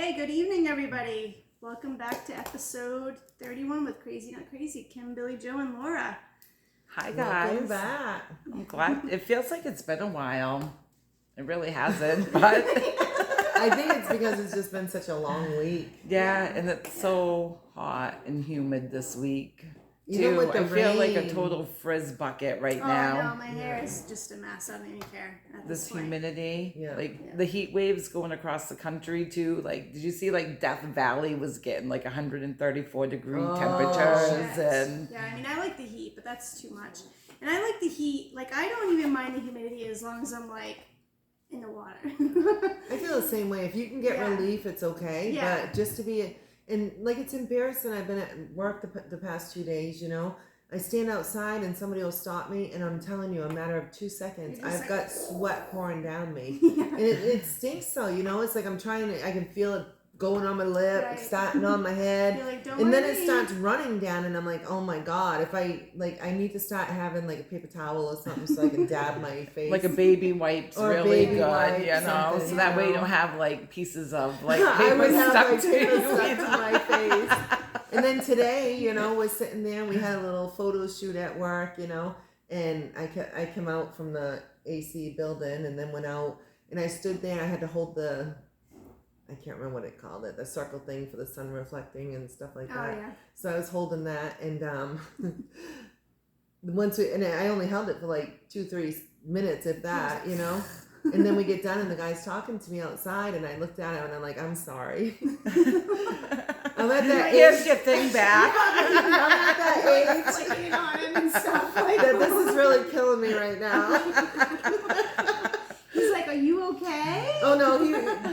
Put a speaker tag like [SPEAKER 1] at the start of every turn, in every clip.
[SPEAKER 1] Hey, good evening, everybody. Welcome back to episode 31 with Crazy Not Crazy. Kim, Billy, Joe, and Laura.
[SPEAKER 2] Hi, guys.
[SPEAKER 3] Welcome back.
[SPEAKER 2] I'm glad. It feels like it's been a while. It really hasn't, but
[SPEAKER 3] I think it's because it's just been such a long week.
[SPEAKER 2] yeah, and it's so hot and humid this week.
[SPEAKER 3] Even with the
[SPEAKER 2] I feel like a
[SPEAKER 3] rain.
[SPEAKER 2] total frizz bucket right
[SPEAKER 1] Oh,
[SPEAKER 2] now.
[SPEAKER 1] no, my hair is just a mess. I don't even care at
[SPEAKER 2] This
[SPEAKER 1] point.
[SPEAKER 2] humidity,
[SPEAKER 3] Yeah.
[SPEAKER 2] the heat waves going across the country too. Like, did you see like Death Valley was getting like 134 degree temperatures
[SPEAKER 1] Shit.
[SPEAKER 2] and
[SPEAKER 1] Yeah, I mean, I like the heat, but that's too much. And I like the heat. Like, I don't even mind the humidity as long as I'm, like, in the water.
[SPEAKER 3] I feel the same way. If you can get
[SPEAKER 1] Yeah.
[SPEAKER 3] relief, it's okay.
[SPEAKER 1] Yeah.
[SPEAKER 3] But just to be, and like it's embarrassing. I've been at work the past 2 days, you know. I stand outside and somebody will stop me, and I'm telling you, a matter of 2 seconds,
[SPEAKER 1] You're just
[SPEAKER 3] I've
[SPEAKER 1] like-
[SPEAKER 3] got sweat pouring down me.
[SPEAKER 1] Yeah.
[SPEAKER 3] And it stinks though, you know. It's like I'm trying to, I can feel it going on my lip,
[SPEAKER 1] Right.
[SPEAKER 3] starting on my head.
[SPEAKER 1] You're like, don't
[SPEAKER 3] And then it
[SPEAKER 1] worry.
[SPEAKER 3] starts running down, and I'm like, oh my god! If I need to start having like a paper towel or something so I can dab my face.
[SPEAKER 2] like a baby wipes
[SPEAKER 3] Or a
[SPEAKER 2] really
[SPEAKER 3] baby
[SPEAKER 2] good,
[SPEAKER 3] wipe,
[SPEAKER 2] you know,
[SPEAKER 3] something,
[SPEAKER 2] so that way you
[SPEAKER 3] you know.
[SPEAKER 2] don't have like pieces of like
[SPEAKER 3] I
[SPEAKER 2] paper
[SPEAKER 3] would have
[SPEAKER 2] stuck
[SPEAKER 3] like
[SPEAKER 2] to
[SPEAKER 3] paper
[SPEAKER 2] you.
[SPEAKER 3] stuck to my face. And then today, you know, we're sitting there. We had a little photo shoot at work, you know, and I came out from the AC building and then went out, and I stood there. I had to hold I can't remember what it called it, the circle thing for the sun reflecting and stuff like
[SPEAKER 1] Oh,
[SPEAKER 3] that.
[SPEAKER 1] yeah.
[SPEAKER 3] So I was holding that, and and I only held it for like 2-3 minutes, if that, you know. And then we get done, and the guy's talking to me outside, and I looked at him, and I'm like, I'm sorry. I'm at that
[SPEAKER 2] Here's
[SPEAKER 3] age.
[SPEAKER 2] your thing back.
[SPEAKER 3] I'm at that age
[SPEAKER 1] Flicking on it and stuff. Like,
[SPEAKER 3] that this is really killing me right now.
[SPEAKER 1] He's like, are you okay?
[SPEAKER 3] Oh no,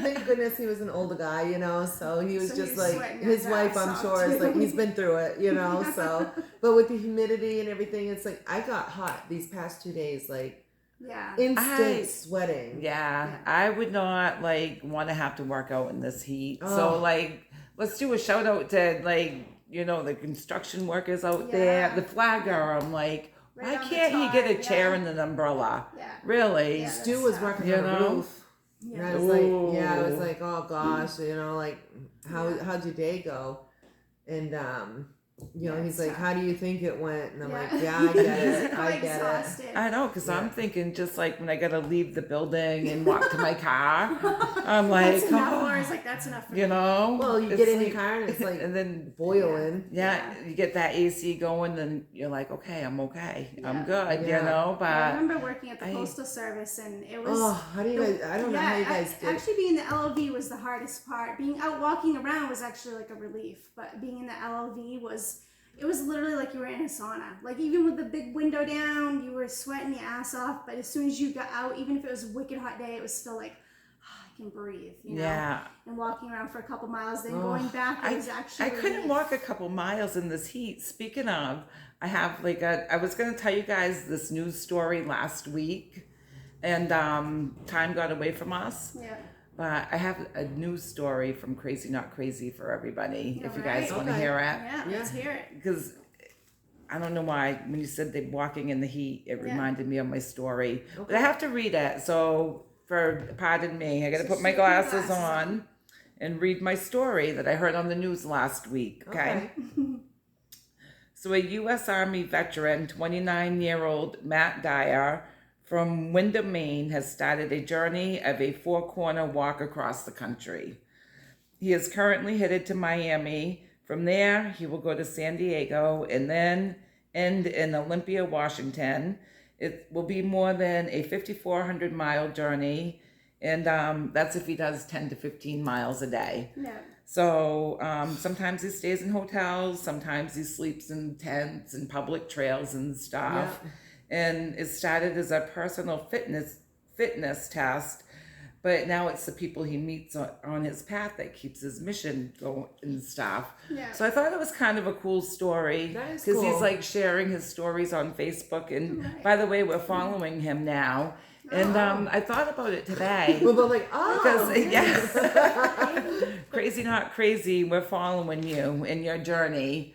[SPEAKER 3] thank goodness he was an older guy, you know, so he was
[SPEAKER 1] So
[SPEAKER 3] just
[SPEAKER 1] he's
[SPEAKER 3] like,
[SPEAKER 1] sweating
[SPEAKER 3] his
[SPEAKER 1] his
[SPEAKER 3] wife,
[SPEAKER 1] ass
[SPEAKER 3] I'm
[SPEAKER 1] off,
[SPEAKER 3] sure, is
[SPEAKER 1] too.
[SPEAKER 3] like, he's been through it, you know, so, but with the humidity and everything, it's like, I got hot these past 2 days, like,
[SPEAKER 1] Yeah.
[SPEAKER 3] instant sweating.
[SPEAKER 2] Yeah, I would not like want to have to work out in this heat.
[SPEAKER 3] Oh.
[SPEAKER 2] So like, let's do a shout out to like, you know, the construction workers out
[SPEAKER 1] Yeah.
[SPEAKER 2] there, the flagger. I'm like,
[SPEAKER 1] Right
[SPEAKER 2] why
[SPEAKER 1] on the
[SPEAKER 2] can't he get a
[SPEAKER 1] top,
[SPEAKER 2] chair
[SPEAKER 1] yeah.
[SPEAKER 2] and an umbrella?
[SPEAKER 1] Yeah.
[SPEAKER 2] Really?
[SPEAKER 1] Yeah.
[SPEAKER 3] Stu was working
[SPEAKER 2] You
[SPEAKER 3] on a
[SPEAKER 2] know?
[SPEAKER 3] roof. And
[SPEAKER 1] Yeah.
[SPEAKER 3] I was like, yeah, I was
[SPEAKER 2] Ooh.
[SPEAKER 3] like, oh gosh, you know, like,
[SPEAKER 1] Yeah.
[SPEAKER 3] how'd your day go? And, you know,
[SPEAKER 1] Yeah,
[SPEAKER 3] he's
[SPEAKER 1] it's
[SPEAKER 3] like,
[SPEAKER 1] tough.
[SPEAKER 3] how do you think it went? And I'm
[SPEAKER 1] Yeah.
[SPEAKER 3] like, yeah, I get it.
[SPEAKER 1] He's
[SPEAKER 3] I
[SPEAKER 1] like
[SPEAKER 3] get it.
[SPEAKER 1] exhausted.
[SPEAKER 2] I know, because I'm
[SPEAKER 3] Yeah.
[SPEAKER 2] thinking just like when I gotta leave the building and walk to my car, I'm like,
[SPEAKER 1] That's enough.
[SPEAKER 2] oh,
[SPEAKER 1] Laura's like, that's enough for
[SPEAKER 2] you
[SPEAKER 1] me.
[SPEAKER 2] know.
[SPEAKER 3] Well, you
[SPEAKER 2] It's
[SPEAKER 3] get in
[SPEAKER 2] like-
[SPEAKER 3] your car and it's like
[SPEAKER 2] and then
[SPEAKER 3] boiling.
[SPEAKER 2] yeah, you get that AC going, then you're like, okay, I'm okay, I'm
[SPEAKER 1] Yeah.
[SPEAKER 2] good,
[SPEAKER 3] Yeah.
[SPEAKER 2] you know.
[SPEAKER 1] I
[SPEAKER 2] But
[SPEAKER 1] remember working at the
[SPEAKER 2] I-
[SPEAKER 1] Postal Service, and it was.
[SPEAKER 3] Oh, how do you guys? I don't know how you guys did.
[SPEAKER 1] Actually, being in the LLV was the hardest part. Being out walking around was actually like a relief, but being in the LLV was. It was literally like you were in a sauna. Like, even with the big window down, you were sweating your ass off. But as soon as you got out, even if it was a wicked hot day, it was still like, I can breathe, you know?
[SPEAKER 2] yeah,
[SPEAKER 1] And walking around for a couple miles, then
[SPEAKER 3] Oh,
[SPEAKER 1] going back, it was actually.
[SPEAKER 2] I couldn't
[SPEAKER 1] relief.
[SPEAKER 2] walk a couple miles in this heat. Speaking of, I have like I was gonna tell you guys this news story last week, and time got away from us.
[SPEAKER 1] Yeah.
[SPEAKER 2] But I have a news story from Crazy Not Crazy for everybody, if you
[SPEAKER 1] Alright.
[SPEAKER 2] guys want to
[SPEAKER 3] Okay.
[SPEAKER 2] hear it.
[SPEAKER 1] Yeah, let's hear it.
[SPEAKER 2] Because I don't know why, when you said they walking in the heat, it
[SPEAKER 1] Yeah.
[SPEAKER 2] reminded me of my story. But
[SPEAKER 3] Okay.
[SPEAKER 2] I have to read it, so pardon me, I got to
[SPEAKER 1] So
[SPEAKER 2] put my
[SPEAKER 1] shoot your
[SPEAKER 2] glasses
[SPEAKER 1] glasses
[SPEAKER 2] on and read my story that I heard on the news last week, okay? So a U.S. Army veteran, 29-year-old Matt Dyer from Windham, Maine, has started a journey of a four-corner walk across the country. He is currently headed to Miami. From there, he will go to San Diego and then end in Olympia, Washington. It will be more than a 5,400-mile journey, and that's if he does 10 to 15 miles a day.
[SPEAKER 1] Yeah.
[SPEAKER 2] So sometimes he stays in hotels, sometimes he sleeps in tents and public trails and stuff. And it started as a personal fitness test, but now it's the people he meets on his path that keeps his mission going and stuff.
[SPEAKER 1] Yeah.
[SPEAKER 2] So I thought it was kind of a cool story
[SPEAKER 3] That is
[SPEAKER 2] because he's
[SPEAKER 3] cool.
[SPEAKER 2] like sharing his stories on Facebook. And
[SPEAKER 1] Right.
[SPEAKER 2] by the way, we're following him now. And I thought about it today.
[SPEAKER 3] We're both like, oh,
[SPEAKER 2] Because Crazy Not Crazy, we're following you in your journey.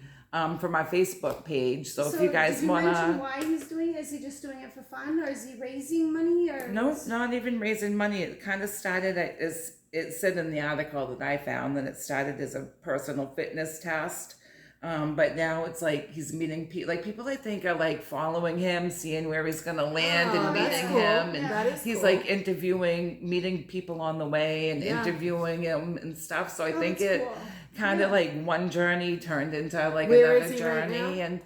[SPEAKER 2] from my Facebook page. So if you guys
[SPEAKER 1] did you
[SPEAKER 2] want
[SPEAKER 1] mention
[SPEAKER 2] to...
[SPEAKER 1] why he's doing it? Is he just doing it for fun, or is he raising money, or
[SPEAKER 2] No, not even raising money. It kind of started as it said in the article that I found that it started as a personal fitness test. But now it's like he's meeting people. Like people, I think, are like following him, seeing where he's gonna land,
[SPEAKER 3] Oh,
[SPEAKER 2] and
[SPEAKER 3] that's
[SPEAKER 2] meeting
[SPEAKER 3] cool.
[SPEAKER 2] him. And
[SPEAKER 1] Yeah.
[SPEAKER 3] That is
[SPEAKER 2] he's
[SPEAKER 3] cool.
[SPEAKER 2] like meeting people on the way, and
[SPEAKER 3] Yeah.
[SPEAKER 2] interviewing him and stuff. So I
[SPEAKER 1] Oh,
[SPEAKER 2] think
[SPEAKER 1] that's
[SPEAKER 2] it
[SPEAKER 1] cool.
[SPEAKER 2] kind of
[SPEAKER 1] Yeah.
[SPEAKER 2] like one journey turned into like
[SPEAKER 3] Where
[SPEAKER 2] another
[SPEAKER 3] is he right
[SPEAKER 2] journey,
[SPEAKER 3] now?
[SPEAKER 2] and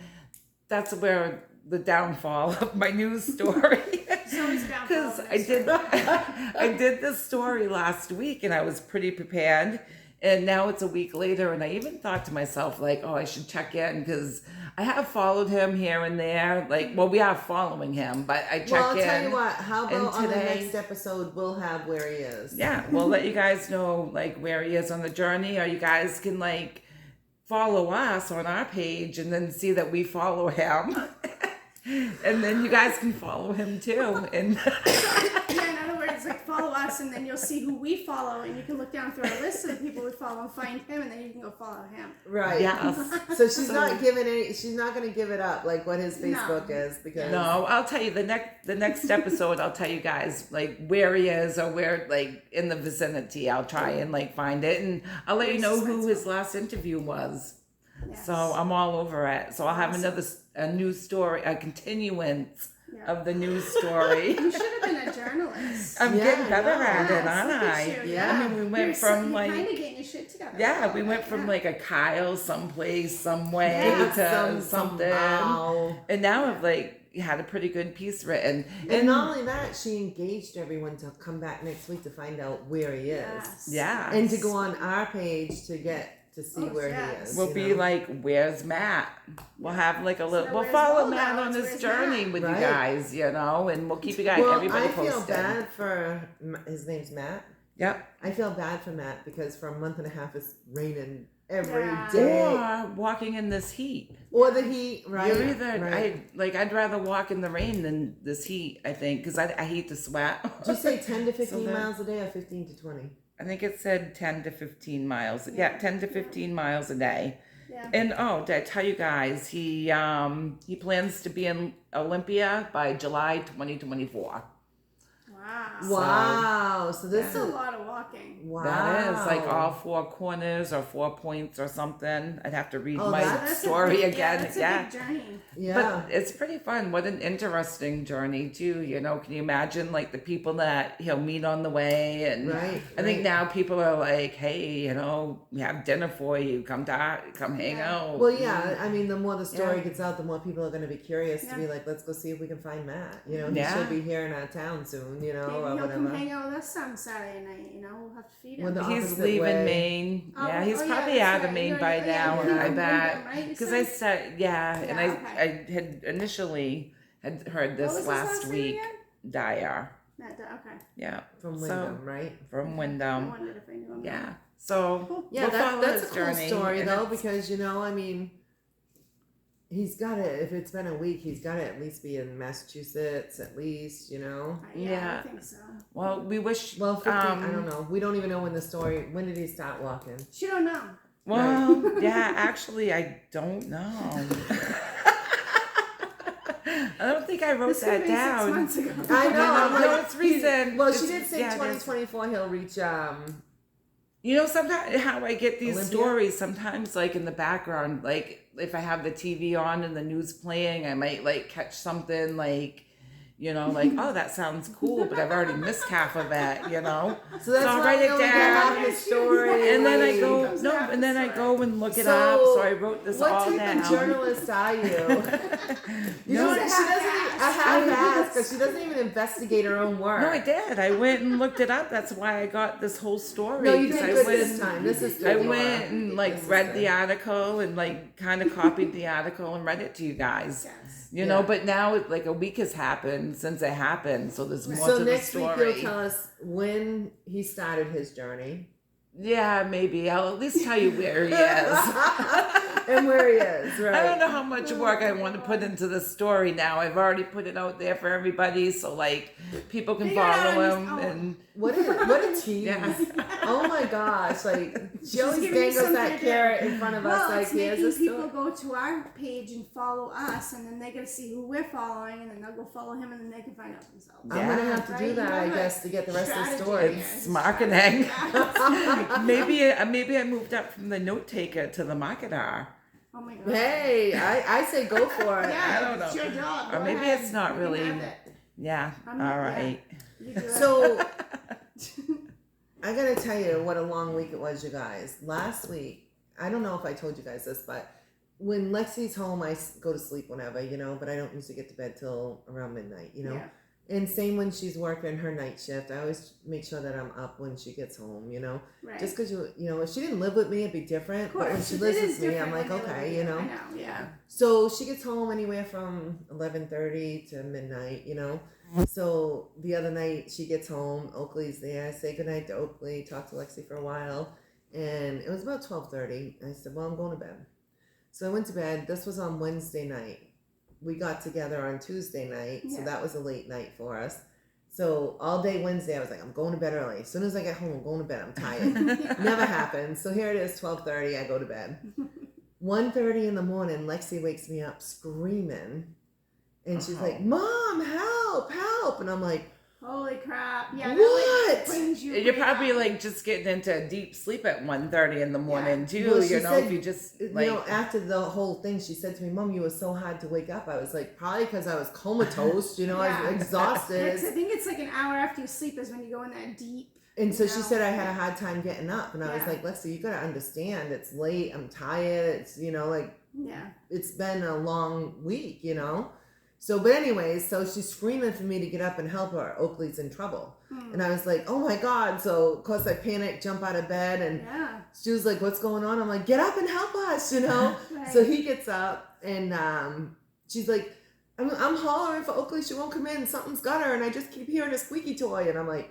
[SPEAKER 2] that's where the downfall of my news story.
[SPEAKER 1] So he's down for
[SPEAKER 2] Because
[SPEAKER 1] all
[SPEAKER 2] I
[SPEAKER 1] this,
[SPEAKER 2] did,
[SPEAKER 1] right?
[SPEAKER 2] I did this story last week, and I was pretty prepared. And now it's a week later, and I even thought to myself, like, oh, I should check in because I have followed him here and there. Like, well, we are following him, but I check
[SPEAKER 3] Well, I'll
[SPEAKER 2] in.
[SPEAKER 3] tell you what. How
[SPEAKER 2] And
[SPEAKER 3] about on the
[SPEAKER 2] today-
[SPEAKER 3] next episode, we'll have where he is.
[SPEAKER 2] Yeah, we'll let you guys know like where he is on the journey, or you guys can like follow us on our page and then see that we follow him. And then you guys can follow him too. And
[SPEAKER 1] Yeah, in other words, like follow us, and then you'll see who we follow, and you can look down through our list of the people we follow and find him, and then you can go follow him.
[SPEAKER 3] Right.
[SPEAKER 2] yes.
[SPEAKER 3] So she's not giving any. She's not going to give it up like what his Facebook is because.
[SPEAKER 2] No, I'll tell you the next episode. I'll tell you guys like where he is or where like in the vicinity. I'll try and like find it, and I'll let you know who his last interview was.
[SPEAKER 1] Yes.
[SPEAKER 2] So I'm all over it. So I'll have
[SPEAKER 1] Awesome.
[SPEAKER 2] a news story, a continuance
[SPEAKER 1] Yeah.
[SPEAKER 2] of the news story.
[SPEAKER 1] You should have been a journalist.
[SPEAKER 2] I'm
[SPEAKER 3] Yeah,
[SPEAKER 2] getting
[SPEAKER 3] I
[SPEAKER 2] better
[SPEAKER 3] know.
[SPEAKER 2] at it,
[SPEAKER 1] Yes,
[SPEAKER 2] aren't
[SPEAKER 1] look
[SPEAKER 2] I?
[SPEAKER 1] at you,
[SPEAKER 3] Yeah.
[SPEAKER 2] I mean, we went from
[SPEAKER 1] you're
[SPEAKER 2] like
[SPEAKER 1] kind of getting your shit together.
[SPEAKER 2] yeah, we went from
[SPEAKER 1] Yeah.
[SPEAKER 2] like a Kyle someplace, some way
[SPEAKER 1] Yeah,
[SPEAKER 2] to something,
[SPEAKER 3] Somehow.
[SPEAKER 2] and now I've like had a pretty good piece written.
[SPEAKER 3] And not only that, she engaged everyone to come back next week to find out where he is.
[SPEAKER 1] Yes.
[SPEAKER 2] Yeah,
[SPEAKER 3] And to go on our page to see
[SPEAKER 1] Oh,
[SPEAKER 3] where
[SPEAKER 1] yes.
[SPEAKER 3] he is.
[SPEAKER 2] we'll
[SPEAKER 3] you
[SPEAKER 2] be
[SPEAKER 3] know?
[SPEAKER 2] like, "Where's Matt?" We'll have like a little.
[SPEAKER 1] So
[SPEAKER 2] We'll
[SPEAKER 1] where's
[SPEAKER 2] follow
[SPEAKER 1] Waldo?
[SPEAKER 2] Matt on
[SPEAKER 1] It's
[SPEAKER 2] his
[SPEAKER 1] where's
[SPEAKER 2] journey
[SPEAKER 1] Matt?
[SPEAKER 2] with
[SPEAKER 3] Right.
[SPEAKER 2] you guys, you know, and we'll keep you guys,
[SPEAKER 3] Well,
[SPEAKER 2] everybody
[SPEAKER 3] I feel
[SPEAKER 2] posted.
[SPEAKER 3] bad for his name's Matt.
[SPEAKER 2] Yep.
[SPEAKER 3] I feel bad for Matt because for a month and a half it's raining every
[SPEAKER 1] Yeah.
[SPEAKER 3] day.
[SPEAKER 2] Or walking in this heat.
[SPEAKER 3] Or the heat, right?
[SPEAKER 2] You're either
[SPEAKER 3] right.
[SPEAKER 2] I'd rather walk in the rain than this heat. I think because I hate to sweat.
[SPEAKER 3] Did you say 10 to 15
[SPEAKER 2] then-
[SPEAKER 3] miles a day or 15 to 20?
[SPEAKER 2] I think it said 10 to 15 miles. Yeah, 10 to 15 miles a day.
[SPEAKER 1] Yeah.
[SPEAKER 2] And oh, did I tell you guys he plans to be in Olympia by July 2024.
[SPEAKER 1] Wow.
[SPEAKER 3] Wow. So this
[SPEAKER 1] That's
[SPEAKER 3] is
[SPEAKER 1] a lot of walking.
[SPEAKER 3] wow.
[SPEAKER 2] That is like all 4 corners or 4 points or something. I'd have to read
[SPEAKER 3] Oh,
[SPEAKER 2] my
[SPEAKER 3] that's
[SPEAKER 2] story
[SPEAKER 1] a big,
[SPEAKER 2] again.
[SPEAKER 1] Yeah, that's
[SPEAKER 2] Yeah.
[SPEAKER 1] a big journey.
[SPEAKER 3] Yeah.
[SPEAKER 2] But it's pretty fun. What an interesting journey too. You know, can you imagine like the people that he'll meet on the way? And
[SPEAKER 3] Right,
[SPEAKER 2] I think
[SPEAKER 3] right.
[SPEAKER 2] now people are like, hey, you know, we have dinner for you. Come hang
[SPEAKER 1] Yeah.
[SPEAKER 2] out.
[SPEAKER 3] Well, yeah. I mean, the more the story
[SPEAKER 2] Yeah.
[SPEAKER 3] gets out, the more people are going to be curious
[SPEAKER 1] Yeah.
[SPEAKER 3] to be like, let's go see if we can find Matt. You know, he
[SPEAKER 2] Yeah.
[SPEAKER 3] should be here in our town soon. You know,
[SPEAKER 1] Maybe
[SPEAKER 3] or
[SPEAKER 1] he'll come
[SPEAKER 3] whatever.
[SPEAKER 1] hang out with us on Saturday night. You know, we'll have to feed him.
[SPEAKER 3] With the
[SPEAKER 2] He's
[SPEAKER 3] opposite
[SPEAKER 2] leaving
[SPEAKER 3] way.
[SPEAKER 2] Maine.
[SPEAKER 1] Oh,
[SPEAKER 2] Yeah, he's
[SPEAKER 1] oh, yeah,
[SPEAKER 2] probably
[SPEAKER 1] that's
[SPEAKER 2] out of
[SPEAKER 1] right.
[SPEAKER 2] Maine
[SPEAKER 1] You're-
[SPEAKER 2] by
[SPEAKER 1] yeah,
[SPEAKER 2] now,
[SPEAKER 1] you're
[SPEAKER 2] I
[SPEAKER 1] from
[SPEAKER 2] bet.
[SPEAKER 1] Wyndham, right, you
[SPEAKER 2] Because
[SPEAKER 1] said?
[SPEAKER 2] I said, yeah, and
[SPEAKER 1] Yeah, okay.
[SPEAKER 2] I had initially had heard
[SPEAKER 1] What
[SPEAKER 2] this
[SPEAKER 1] was his
[SPEAKER 2] last
[SPEAKER 1] last name
[SPEAKER 2] week.
[SPEAKER 1] again?
[SPEAKER 2] Dyer.
[SPEAKER 1] Okay.
[SPEAKER 2] Yeah.
[SPEAKER 3] From
[SPEAKER 2] So-
[SPEAKER 3] Wyndham, right?
[SPEAKER 2] From
[SPEAKER 1] I
[SPEAKER 2] Wyndham.
[SPEAKER 1] wondered if I knew him.
[SPEAKER 2] Yeah. So
[SPEAKER 1] Cool.
[SPEAKER 3] Yeah,
[SPEAKER 2] we'll follow
[SPEAKER 3] that's a
[SPEAKER 2] his
[SPEAKER 3] cool
[SPEAKER 2] journey,
[SPEAKER 3] story
[SPEAKER 2] and
[SPEAKER 3] though,
[SPEAKER 2] it's-
[SPEAKER 3] because you know, I mean, he's got to. If it's been a week, he's got to at least be in Massachusetts, at least, you know.
[SPEAKER 1] Yeah,
[SPEAKER 2] Yeah.
[SPEAKER 1] I think so.
[SPEAKER 2] well, we wish.
[SPEAKER 3] Well, 15. I don't know. We don't even know when the story. When did he start walking?
[SPEAKER 1] She don't know.
[SPEAKER 2] Well, yeah, actually, I don't know. I don't think I wrote
[SPEAKER 1] This could
[SPEAKER 2] that
[SPEAKER 1] have been 6
[SPEAKER 2] down.
[SPEAKER 1] months ago.
[SPEAKER 3] I know. I'm
[SPEAKER 2] No,
[SPEAKER 3] like,
[SPEAKER 2] it's recent.
[SPEAKER 3] Well, she
[SPEAKER 2] It's-
[SPEAKER 3] did say
[SPEAKER 2] yeah, it is.
[SPEAKER 3] 2024 he'll reach.
[SPEAKER 2] You know, sometimes how I get these
[SPEAKER 3] Olympia?
[SPEAKER 2] stories, sometimes like in the background, like if I have the TV on and the news playing, I might like catch something like, you know, like, oh, that sounds cool, but I've already missed half of it, you know?
[SPEAKER 3] So that's
[SPEAKER 2] I'll
[SPEAKER 3] why
[SPEAKER 2] write
[SPEAKER 3] we
[SPEAKER 2] it
[SPEAKER 3] only get
[SPEAKER 2] down.
[SPEAKER 3] half the story.
[SPEAKER 2] And then I go,
[SPEAKER 1] Comes
[SPEAKER 2] no,
[SPEAKER 1] after
[SPEAKER 2] and then I
[SPEAKER 1] story.
[SPEAKER 2] go and look it
[SPEAKER 3] So,
[SPEAKER 2] up. So I wrote this
[SPEAKER 3] What
[SPEAKER 2] all
[SPEAKER 3] type
[SPEAKER 2] down.
[SPEAKER 3] of journalist are you? You
[SPEAKER 2] No,
[SPEAKER 3] know, she doesn't. I have asked because she doesn't even investigate her own work.
[SPEAKER 2] No, I did. I went and looked it up. That's why I got this whole story.
[SPEAKER 3] No, you
[SPEAKER 2] 'cause
[SPEAKER 3] did
[SPEAKER 2] I
[SPEAKER 3] good
[SPEAKER 2] went,
[SPEAKER 3] this time. This is
[SPEAKER 2] I
[SPEAKER 3] good.
[SPEAKER 2] went and like
[SPEAKER 3] This is
[SPEAKER 2] read
[SPEAKER 3] good.
[SPEAKER 2] the article and like kind of copied the article and read it to you guys.
[SPEAKER 1] Yes.
[SPEAKER 2] You know,
[SPEAKER 3] Yeah.
[SPEAKER 2] but now like a week has happened since it happened, so there's more
[SPEAKER 3] So
[SPEAKER 2] to the
[SPEAKER 3] next week
[SPEAKER 2] story.
[SPEAKER 3] you'll tell us when he started his journey.
[SPEAKER 2] Yeah, maybe I'll at least tell you where he is.
[SPEAKER 3] and where he is, right?
[SPEAKER 2] I don't know how much work I want to put into the story now. I've already put it out there for everybody, so like people can
[SPEAKER 1] Figure it out
[SPEAKER 2] follow
[SPEAKER 1] on
[SPEAKER 2] him.
[SPEAKER 1] his own.
[SPEAKER 2] And
[SPEAKER 3] What a tease.
[SPEAKER 2] Yeah.
[SPEAKER 3] Oh my gosh, like she always
[SPEAKER 1] giving you
[SPEAKER 3] dangles
[SPEAKER 1] something
[SPEAKER 3] that
[SPEAKER 1] to do.
[SPEAKER 3] carrot in front of us
[SPEAKER 1] Well,
[SPEAKER 3] like
[SPEAKER 1] it's
[SPEAKER 3] here's
[SPEAKER 1] making
[SPEAKER 3] a
[SPEAKER 1] people
[SPEAKER 3] story.
[SPEAKER 1] go to our page and follow us, and then they get to see who we're following, and then they'll go follow him, and then they can find out themselves.
[SPEAKER 3] I'm gonna have to
[SPEAKER 1] Right?
[SPEAKER 3] do
[SPEAKER 1] You
[SPEAKER 3] that, I
[SPEAKER 1] have a
[SPEAKER 3] guess, to get the rest of the
[SPEAKER 1] strategy
[SPEAKER 3] story.
[SPEAKER 1] here.
[SPEAKER 2] It's marketing.
[SPEAKER 1] Yeah.
[SPEAKER 2] maybe I moved up from the note taker to the marketer.
[SPEAKER 1] Oh my god.
[SPEAKER 3] Hey, I say go for it.
[SPEAKER 1] Yeah,
[SPEAKER 2] I don't
[SPEAKER 1] it's
[SPEAKER 2] know.
[SPEAKER 1] your job.
[SPEAKER 2] Or
[SPEAKER 1] Go
[SPEAKER 2] maybe
[SPEAKER 1] ahead.
[SPEAKER 2] it's not
[SPEAKER 1] You can
[SPEAKER 2] really-
[SPEAKER 1] have it.
[SPEAKER 2] Yeah.
[SPEAKER 1] I'm-
[SPEAKER 2] All
[SPEAKER 1] yeah.
[SPEAKER 2] right.
[SPEAKER 1] You do it.
[SPEAKER 3] So I gotta tell you what a long week it was, you guys. Last week, I don't know if I told you guys this, but when Lexi's home, I go to sleep whenever, but I don't usually get to bed till around midnight,
[SPEAKER 1] Yeah.
[SPEAKER 3] And same when she's working her night shift, I always make sure that I'm up when she gets home,
[SPEAKER 1] Right.
[SPEAKER 3] Just because if she didn't live with me, it'd be different.
[SPEAKER 1] Of
[SPEAKER 3] But when
[SPEAKER 1] course,
[SPEAKER 3] she
[SPEAKER 1] it
[SPEAKER 3] lives
[SPEAKER 1] is
[SPEAKER 3] with me, I'm
[SPEAKER 1] different
[SPEAKER 3] like,
[SPEAKER 1] when they live
[SPEAKER 3] okay,
[SPEAKER 1] with you. I know, yeah.
[SPEAKER 3] So she gets home anywhere from 11:30 to midnight, So the other night she gets home, Oakley's there. I say goodnight to Oakley, talk to Lexi for a while, and it was about 12:30. I said, well, I'm going to bed. So I went to bed. This was on Wednesday night. We got together on Tuesday night, so
[SPEAKER 1] Yeah.
[SPEAKER 3] that was a late night for us. So all day Wednesday, I was like, I'm going to bed early. As soon as I get home, I'm going to bed. I'm tired. Never happened. So here it is, 12:30. I go to bed. 1:30 in the morning, Lexi wakes me up screaming. And she's like, Mom, help, help. And I'm like,
[SPEAKER 1] Holy crap. Yeah.
[SPEAKER 3] What?
[SPEAKER 1] That, like, brings you
[SPEAKER 2] You're
[SPEAKER 1] right
[SPEAKER 2] probably
[SPEAKER 1] up.
[SPEAKER 2] like just getting into deep sleep at 1:30 in the morning too.
[SPEAKER 3] Well, she
[SPEAKER 2] if
[SPEAKER 3] said,
[SPEAKER 2] you just like
[SPEAKER 3] after the whole thing, she said to me, Mom, you were so hard to wake up. I was like, probably because I was comatose, I
[SPEAKER 1] Yeah.
[SPEAKER 3] was exhausted.
[SPEAKER 1] I think it's like an hour after you sleep is when you go in that deep.
[SPEAKER 3] And so she
[SPEAKER 1] No.
[SPEAKER 3] said I had a hard time getting up. And I was
[SPEAKER 1] Yeah.
[SPEAKER 3] like, Lexi, you got to understand. It's late. I'm tired. It's,
[SPEAKER 1] Yeah.
[SPEAKER 3] it's been a long week, So, but anyways, so she's screaming for me to get up and help her. Oakley's in trouble.
[SPEAKER 1] Hmm.
[SPEAKER 3] And I was like, oh my God. So, of course, I panicked, jump out of bed. And
[SPEAKER 1] Yeah.
[SPEAKER 3] she was like, what's going on? I'm like, get up and help us,
[SPEAKER 1] Right.
[SPEAKER 3] So he gets up and she's like, I'm hollering for Oakley. She won't come in. Something's got her. And I just keep hearing a squeaky toy. And I'm like,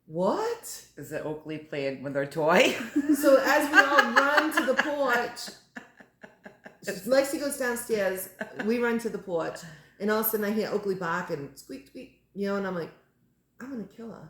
[SPEAKER 3] what?
[SPEAKER 2] is it Oakley playing with her toy?
[SPEAKER 3] So as we all run to the porch, Lexi goes downstairs. We run to the porch. And all of a sudden I hear Oakley bark and squeak, squeak, and I'm like, I'm going to kill her.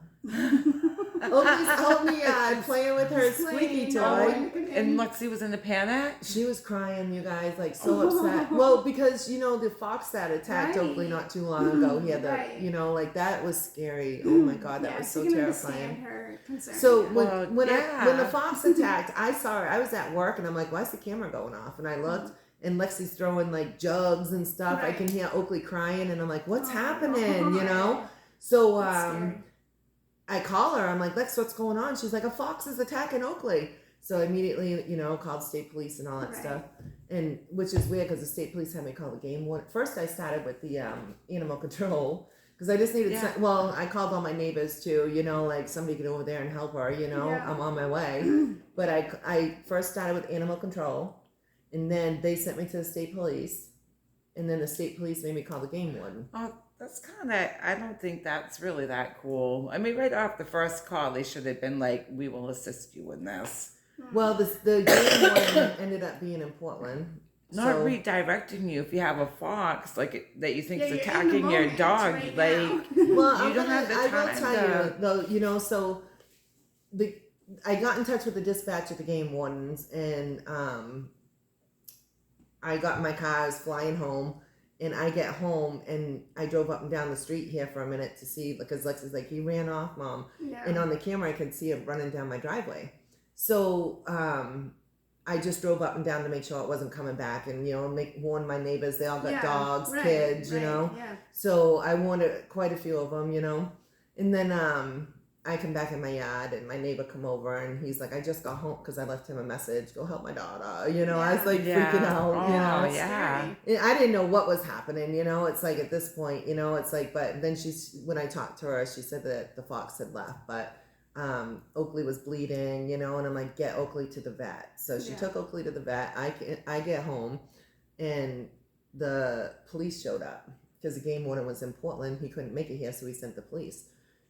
[SPEAKER 3] Oakley's out in the yard playing with her squeaky toy.
[SPEAKER 2] And Lexi was in a panic.
[SPEAKER 3] She was crying, you guys, like so upset. Well, because the fox that attacked
[SPEAKER 1] Right.
[SPEAKER 3] Oakley not too long ago. He had the,
[SPEAKER 1] Right.
[SPEAKER 3] like that was scary. Oh my God, that
[SPEAKER 1] Yeah,
[SPEAKER 3] was
[SPEAKER 1] so
[SPEAKER 3] so
[SPEAKER 1] you can
[SPEAKER 3] terrifying.
[SPEAKER 1] understand her concern.
[SPEAKER 3] So
[SPEAKER 1] yeah.
[SPEAKER 3] when
[SPEAKER 2] Well,
[SPEAKER 3] when the
[SPEAKER 2] yeah.
[SPEAKER 3] fox attacked, I saw her. I was at work and I'm like, why's the camera going off? And I looked and Lexi's throwing like jugs and stuff. I
[SPEAKER 1] Right.
[SPEAKER 3] can hear Oakley crying and I'm like, what's
[SPEAKER 1] Oh,
[SPEAKER 3] happening?
[SPEAKER 1] my.
[SPEAKER 3] So
[SPEAKER 1] That's scary.
[SPEAKER 3] I call her. I'm like, Lex, what's going on? She's like, a fox is attacking Oakley. So I immediately, called state police and all that
[SPEAKER 1] Right.
[SPEAKER 3] stuff. And which is weird because the state police had me call the game warden. First, I started with the animal control because I just needed.
[SPEAKER 2] Yeah.
[SPEAKER 3] Well, I called all my neighbors too. Like somebody get over there and help her.
[SPEAKER 1] Yeah.
[SPEAKER 3] I'm on my way. But I first started with animal control, and then they sent me to the state police, and then the state police made me call the game warden.
[SPEAKER 2] Oh, that's kind of. I don't think that's really that cool. I mean, right off the first call, they should have been like, "We will assist you in this."
[SPEAKER 3] Well, the game warden ended up being in Portland.
[SPEAKER 2] Not
[SPEAKER 3] so-
[SPEAKER 2] redirecting you if you have a fox like that you think
[SPEAKER 1] Yeah,
[SPEAKER 2] is
[SPEAKER 1] you're in the
[SPEAKER 2] attacking your
[SPEAKER 1] moment
[SPEAKER 2] dog.
[SPEAKER 1] right
[SPEAKER 2] like
[SPEAKER 1] now.
[SPEAKER 3] Well,
[SPEAKER 2] You don't have the
[SPEAKER 3] I will
[SPEAKER 2] time
[SPEAKER 3] tell
[SPEAKER 2] to-
[SPEAKER 3] you though, so I got in touch with the dispatch at the game wardens, and I got in my car, I was flying home, and I get home, and I drove up and down the street here for a minute to see, because Lexi's like, he ran off, Mom,
[SPEAKER 1] Yeah.
[SPEAKER 3] and on the camera I could see him running down my driveway. So I just drove up and down to make sure it wasn't coming back, and warn my neighbors. They all got
[SPEAKER 1] Yeah,
[SPEAKER 3] dogs,
[SPEAKER 1] right,
[SPEAKER 3] kids,
[SPEAKER 1] right, Yeah.
[SPEAKER 3] So I warned quite a few of them, and then I come back in my yard, and my neighbor come over, and he's like, I just got home because I left him a message, go help my daughter. I was like freaking out.
[SPEAKER 2] Oh, yeah.
[SPEAKER 3] And I didn't know what was happening. It's like at this point, it's like, but then when I talked to her, she said that the fox had left, but Oakley was bleeding, and I'm like, get Oakley to the vet. So she
[SPEAKER 1] Yeah.
[SPEAKER 3] took Oakley to the vet. I get home, and the police showed up because the game warden was in Portland. He couldn't make it here, so he sent the police.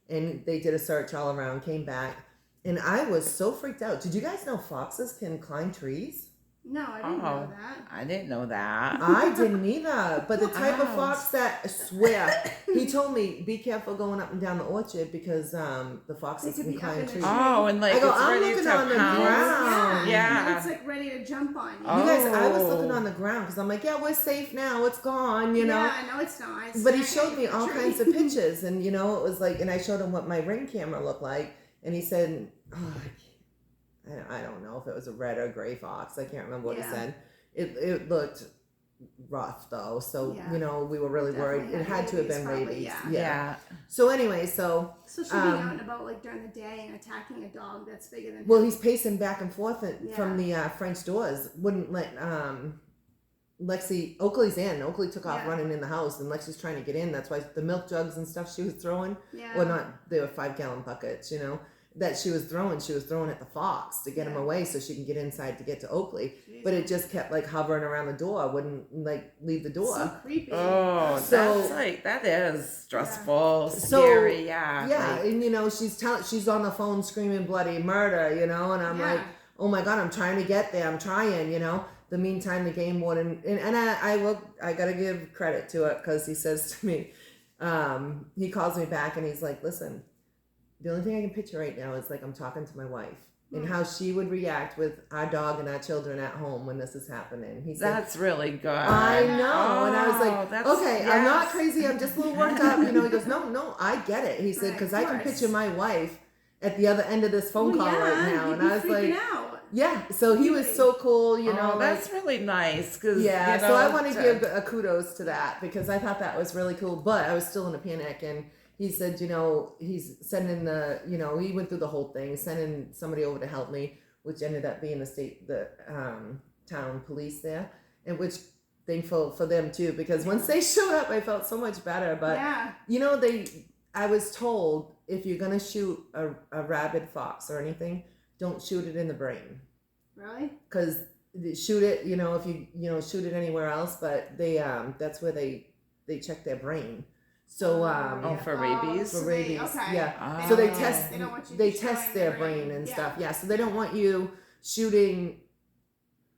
[SPEAKER 3] And they did a search all around, came back, and I was so freaked out. Did you guys know foxes can climb trees?
[SPEAKER 1] No, I didn't know that.
[SPEAKER 2] I didn't know that.
[SPEAKER 3] I didn't either. But the type of
[SPEAKER 2] Wow.
[SPEAKER 3] fox that, I swear, he told me, be careful going up and down the orchard because the foxes
[SPEAKER 1] They could
[SPEAKER 3] can
[SPEAKER 1] be up
[SPEAKER 3] climb
[SPEAKER 1] in the
[SPEAKER 3] trees.
[SPEAKER 1] tree.
[SPEAKER 2] Oh, and like
[SPEAKER 3] I go,
[SPEAKER 2] it's
[SPEAKER 3] I'm
[SPEAKER 2] ready
[SPEAKER 3] looking
[SPEAKER 2] to
[SPEAKER 3] on the
[SPEAKER 2] pounce.
[SPEAKER 3] ground.
[SPEAKER 2] Yeah.
[SPEAKER 1] It's like ready to jump on you.
[SPEAKER 2] Oh.
[SPEAKER 3] You guys, I was looking on the ground because I'm like, yeah, we're safe now. It's gone, you know.
[SPEAKER 1] Yeah, no, it's not. It's
[SPEAKER 3] But he
[SPEAKER 1] not
[SPEAKER 3] showed me
[SPEAKER 1] a
[SPEAKER 3] all
[SPEAKER 1] tree.
[SPEAKER 3] kinds of pictures, and you know, it was like, and I showed him what my Ring camera looked like, and he said, oh, I don't know if it was a red or gray fox. I can't remember what
[SPEAKER 1] Yeah.
[SPEAKER 3] he said. It looked rough though, so
[SPEAKER 1] Yeah.
[SPEAKER 3] you know, we were really worried.
[SPEAKER 1] Definitely
[SPEAKER 3] It had to have been
[SPEAKER 1] rabies,
[SPEAKER 3] rabies.
[SPEAKER 1] probably,
[SPEAKER 2] Yeah.
[SPEAKER 3] So anyway, so
[SPEAKER 1] Especially being out and about like during the day and attacking a dog that's bigger than
[SPEAKER 3] well,
[SPEAKER 1] him.
[SPEAKER 3] he's pacing back and forth from the French doors. Wouldn't let Lexi. Oakley's in. Oakley took off
[SPEAKER 1] Yeah.
[SPEAKER 3] running in the house, and Lexi's trying to get in. That's why the milk jugs and stuff she was throwing.
[SPEAKER 1] Yeah.
[SPEAKER 3] Well, not they were 5-gallon buckets, you know, that she was throwing at the fox to get him
[SPEAKER 1] Yeah.
[SPEAKER 3] away so she can get inside to get to Oakley.
[SPEAKER 1] Jeez.
[SPEAKER 3] But it just kept like hovering around the door, wouldn't like leave the door.
[SPEAKER 1] So creepy.
[SPEAKER 2] Oh,
[SPEAKER 3] So-
[SPEAKER 2] that's like that is stressful,
[SPEAKER 3] So,
[SPEAKER 2] scary. Yeah.
[SPEAKER 3] Yeah,
[SPEAKER 2] like-
[SPEAKER 3] and you know, she's on the phone screaming bloody murder, you know, and I'm
[SPEAKER 1] Yeah.
[SPEAKER 3] like, oh my God, I'm trying to get there. I'm trying, you know. The meantime, the game warden, and I gotta give credit to it because he says to me, he calls me back and he's like, listen, the only thing I can picture right now is like I'm talking to my wife and how she would react with our dog and our children at home when this is happening. He said,
[SPEAKER 2] That's really good.
[SPEAKER 3] I know. And I was
[SPEAKER 2] Oh,
[SPEAKER 3] like,
[SPEAKER 2] that's-
[SPEAKER 3] okay, I'm not
[SPEAKER 2] yes.
[SPEAKER 3] crazy. I'm just a little worked up. You know, he goes, no, I get it. He said,
[SPEAKER 1] Right,
[SPEAKER 3] because
[SPEAKER 1] of
[SPEAKER 3] I can
[SPEAKER 1] course.
[SPEAKER 3] picture my wife at the other end of this phone
[SPEAKER 1] Well,
[SPEAKER 3] call
[SPEAKER 1] yeah,
[SPEAKER 3] right now.
[SPEAKER 1] you'd
[SPEAKER 3] And
[SPEAKER 1] be
[SPEAKER 3] I was
[SPEAKER 1] freaking
[SPEAKER 3] like,
[SPEAKER 1] out.
[SPEAKER 3] yeah. So he was so cool, you know.
[SPEAKER 2] Oh, that's really nice. Cause,
[SPEAKER 3] yeah.
[SPEAKER 2] you know,
[SPEAKER 3] So I want to give a kudos to that because I thought that was really cool. But I was still in a panic. And he said, you know, he's sending he went through the whole thing, sending somebody over to help me, which ended up being the town police there, and which thankful for them too, because once they showed up, I felt so much better. But
[SPEAKER 1] Yeah.
[SPEAKER 3] you know, I was told if you're gonna shoot a rabid fox or anything, don't shoot it in the brain,
[SPEAKER 1] Really?
[SPEAKER 3] because shoot it, you know, if you shoot it anywhere else, but they that's where they check their brain. So
[SPEAKER 2] for rabies?
[SPEAKER 3] for
[SPEAKER 1] so
[SPEAKER 3] rabies,
[SPEAKER 1] okay.
[SPEAKER 3] yeah.
[SPEAKER 2] Oh.
[SPEAKER 3] So they
[SPEAKER 2] Oh.
[SPEAKER 3] test
[SPEAKER 1] They don't want you
[SPEAKER 3] they
[SPEAKER 1] destroying
[SPEAKER 3] test their
[SPEAKER 1] their
[SPEAKER 3] brain
[SPEAKER 1] brain.
[SPEAKER 3] and
[SPEAKER 1] Yeah.
[SPEAKER 3] stuff. Yeah, so they don't want you shooting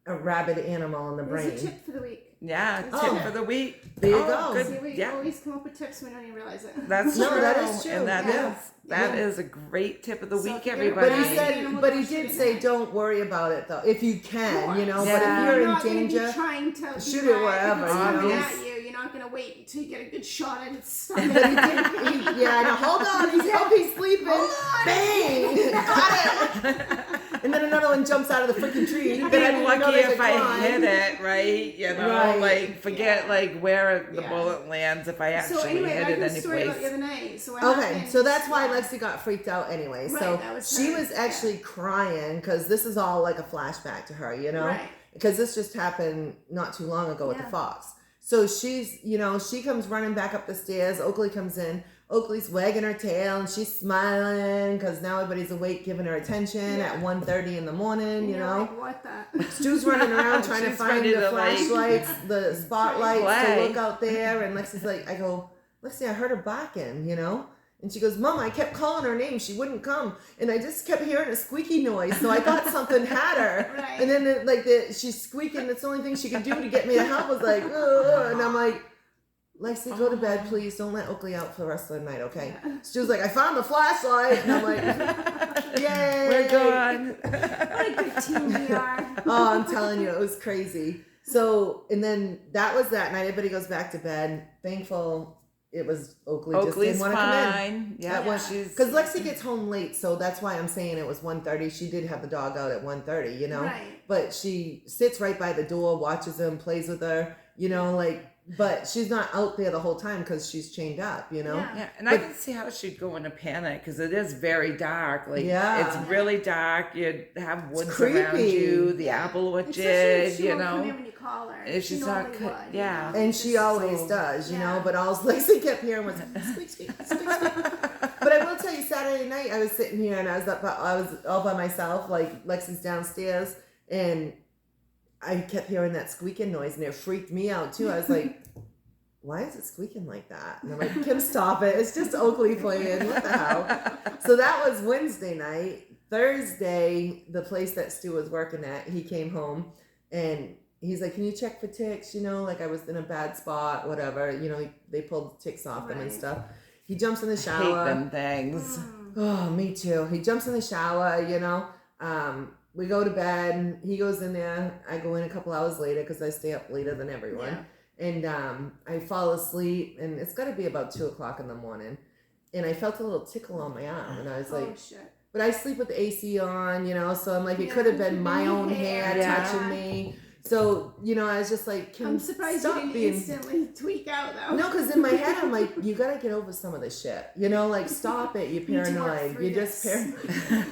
[SPEAKER 3] a rabid animal in the
[SPEAKER 1] There's
[SPEAKER 3] brain.
[SPEAKER 1] a tip for the week.
[SPEAKER 2] Yeah, tip
[SPEAKER 3] Oh.
[SPEAKER 2] for the week.
[SPEAKER 3] There you
[SPEAKER 2] Oh,
[SPEAKER 3] go.
[SPEAKER 2] good.
[SPEAKER 1] See, we
[SPEAKER 2] Yeah.
[SPEAKER 1] always come up with tips we don't even realize it.
[SPEAKER 2] That's
[SPEAKER 3] No,
[SPEAKER 2] true.
[SPEAKER 3] that is true.
[SPEAKER 2] And that
[SPEAKER 3] Yeah.
[SPEAKER 2] is a great tip of the
[SPEAKER 1] So
[SPEAKER 2] week,
[SPEAKER 1] if you're
[SPEAKER 2] everybody.
[SPEAKER 3] But he
[SPEAKER 1] Right.
[SPEAKER 3] said,
[SPEAKER 1] Animal
[SPEAKER 3] but he
[SPEAKER 1] don't
[SPEAKER 3] did
[SPEAKER 1] shoot
[SPEAKER 3] say,
[SPEAKER 1] it.
[SPEAKER 3] don't worry about it though, if you can, you know.
[SPEAKER 2] Yeah.
[SPEAKER 3] But if you're in
[SPEAKER 1] not gonna be
[SPEAKER 3] danger,
[SPEAKER 1] trying to be
[SPEAKER 3] shoot it
[SPEAKER 1] mad
[SPEAKER 3] wherever,
[SPEAKER 1] if it's
[SPEAKER 2] you
[SPEAKER 1] coming
[SPEAKER 2] know.
[SPEAKER 1] at you. You're not gonna wait until you get a good shot at its stomach.
[SPEAKER 3] but he did. Yeah, I know. Hold on, he's sleeping.
[SPEAKER 1] Hold on.
[SPEAKER 3] Bang! Got it. And then another one jumps out of the freaking tree.
[SPEAKER 2] You'd
[SPEAKER 3] that I
[SPEAKER 2] be
[SPEAKER 3] didn't even know
[SPEAKER 2] lucky
[SPEAKER 3] they could
[SPEAKER 2] if I
[SPEAKER 3] climb.
[SPEAKER 2] hit it, right? You know,
[SPEAKER 3] Right.
[SPEAKER 2] like forget
[SPEAKER 1] Yeah.
[SPEAKER 2] like where the
[SPEAKER 3] Yeah.
[SPEAKER 2] bullet lands if I actually
[SPEAKER 1] So anyway,
[SPEAKER 2] hit
[SPEAKER 1] back
[SPEAKER 2] it
[SPEAKER 1] to the
[SPEAKER 2] any
[SPEAKER 1] story about the
[SPEAKER 2] place.
[SPEAKER 1] other night. So what
[SPEAKER 3] Okay,
[SPEAKER 1] happened?
[SPEAKER 3] so that's why
[SPEAKER 1] Yeah.
[SPEAKER 3] Lexi got freaked out anyway.
[SPEAKER 1] Right,
[SPEAKER 3] So
[SPEAKER 1] that was
[SPEAKER 3] she
[SPEAKER 1] her,
[SPEAKER 3] was actually crying because this is all like a flashback to her, you know?
[SPEAKER 1] Right.
[SPEAKER 3] Because this just happened not too long ago with the
[SPEAKER 1] Yeah.
[SPEAKER 3] fox. So she's, she comes running back up the stairs. Oakley comes in. Oakley's wagging her tail and she's smiling because now everybody's awake, giving her attention
[SPEAKER 1] Yeah.
[SPEAKER 3] at 1:30 in the morning,
[SPEAKER 1] And
[SPEAKER 3] you
[SPEAKER 1] you're
[SPEAKER 3] know?
[SPEAKER 1] like, what the?
[SPEAKER 3] Stu's running around trying to
[SPEAKER 2] She's
[SPEAKER 3] find
[SPEAKER 2] ready
[SPEAKER 3] the
[SPEAKER 2] to, like,
[SPEAKER 3] flashlights, the spotlights to
[SPEAKER 2] play.
[SPEAKER 3] look out there. And Lexi's like, I go, Lexi, I heard her barking, you know? And she goes, Mom, I kept calling her name. She wouldn't come. And I just kept hearing a squeaky noise. So I thought something had her.
[SPEAKER 1] Right.
[SPEAKER 3] And then she's squeaking. That's the only thing she could do to get me to help was like, ugh. And I'm like, Lexi, go to bed, please. Don't let Oakley out for the rest of the night, okay?
[SPEAKER 1] Yeah.
[SPEAKER 3] She was like, I found the flashlight. And I'm like, yay.
[SPEAKER 2] We're gone.
[SPEAKER 1] What a good team we are.
[SPEAKER 3] Oh, I'm telling you, it was crazy. So, and then that was that night. Everybody goes back to bed. Thankful it was Oakley just
[SPEAKER 2] Oakley's
[SPEAKER 3] didn't want to come in.
[SPEAKER 2] fine. Yeah,
[SPEAKER 1] Yeah.
[SPEAKER 2] she's
[SPEAKER 3] Because Lexi gets home late, so that's why I'm saying it was 1:30. She did have the dog out at 1:30, you know?
[SPEAKER 1] Right.
[SPEAKER 3] But she sits right by the door, watches him, plays with her, but she's not out there the whole time because she's chained up, you know?
[SPEAKER 1] Yeah.
[SPEAKER 2] Yeah, and I
[SPEAKER 3] But-
[SPEAKER 2] can see how she'd go into panic because it is very dark. Like,
[SPEAKER 3] Yeah.
[SPEAKER 2] it's really dark. You'd have woods
[SPEAKER 3] creepy.
[SPEAKER 2] around you, the
[SPEAKER 1] Yeah.
[SPEAKER 2] apple
[SPEAKER 1] Especially
[SPEAKER 2] orchard,
[SPEAKER 1] if she
[SPEAKER 2] you
[SPEAKER 1] won't come in
[SPEAKER 2] know.
[SPEAKER 1] when you call her.
[SPEAKER 2] If
[SPEAKER 1] She
[SPEAKER 2] she's not
[SPEAKER 1] normally
[SPEAKER 2] co-
[SPEAKER 1] would,
[SPEAKER 2] yeah.
[SPEAKER 1] you know?
[SPEAKER 3] And
[SPEAKER 1] It's
[SPEAKER 3] she
[SPEAKER 1] just
[SPEAKER 3] always
[SPEAKER 1] so-
[SPEAKER 3] does, you know?
[SPEAKER 1] yeah.
[SPEAKER 3] But all Lexi kept hearing was squeak, squeak, squeak, squeak. But I will tell you, Saturday night I was sitting here and I was all by myself, like Lexi's downstairs, and I kept hearing that squeaking noise, and it freaked me out too. I was like, "Why is it squeaking like that?" And I'm like, "Kim, stop it! It's just Oakley playing. What the hell?" So that was Wednesday night. Thursday, the place that Stu was working at, he came home, and he's like, can you check for ticks? You know, like I was in a bad spot, whatever. You know, they pulled ticks off them and
[SPEAKER 1] Right.
[SPEAKER 3] stuff. He jumps in the
[SPEAKER 2] Hate
[SPEAKER 3] shower.
[SPEAKER 2] them things.
[SPEAKER 3] Oh, me too. He jumps in the shower, you know. We go to bed. He goes in there. I go in a couple hours later because I stay up later than everyone. And I fall asleep, and it's got to be about 2:00 in the morning. And I felt a little tickle on my arm, and I was like,
[SPEAKER 1] Oh shit.
[SPEAKER 3] but I sleep with the AC on, you know, so I'm like, it could have been my own hair
[SPEAKER 2] Yeah.
[SPEAKER 3] touching me. So, you know, I was just like, can
[SPEAKER 1] I'm surprised
[SPEAKER 3] stop
[SPEAKER 1] you didn't
[SPEAKER 3] being...
[SPEAKER 1] instantly tweak out though.
[SPEAKER 3] No, because in my head, I'm like, you got to get over some of this shit. You know, like, stop it. You're
[SPEAKER 1] You need to work
[SPEAKER 3] paranoid.
[SPEAKER 1] through
[SPEAKER 3] You're just
[SPEAKER 1] this.
[SPEAKER 3] paranoid.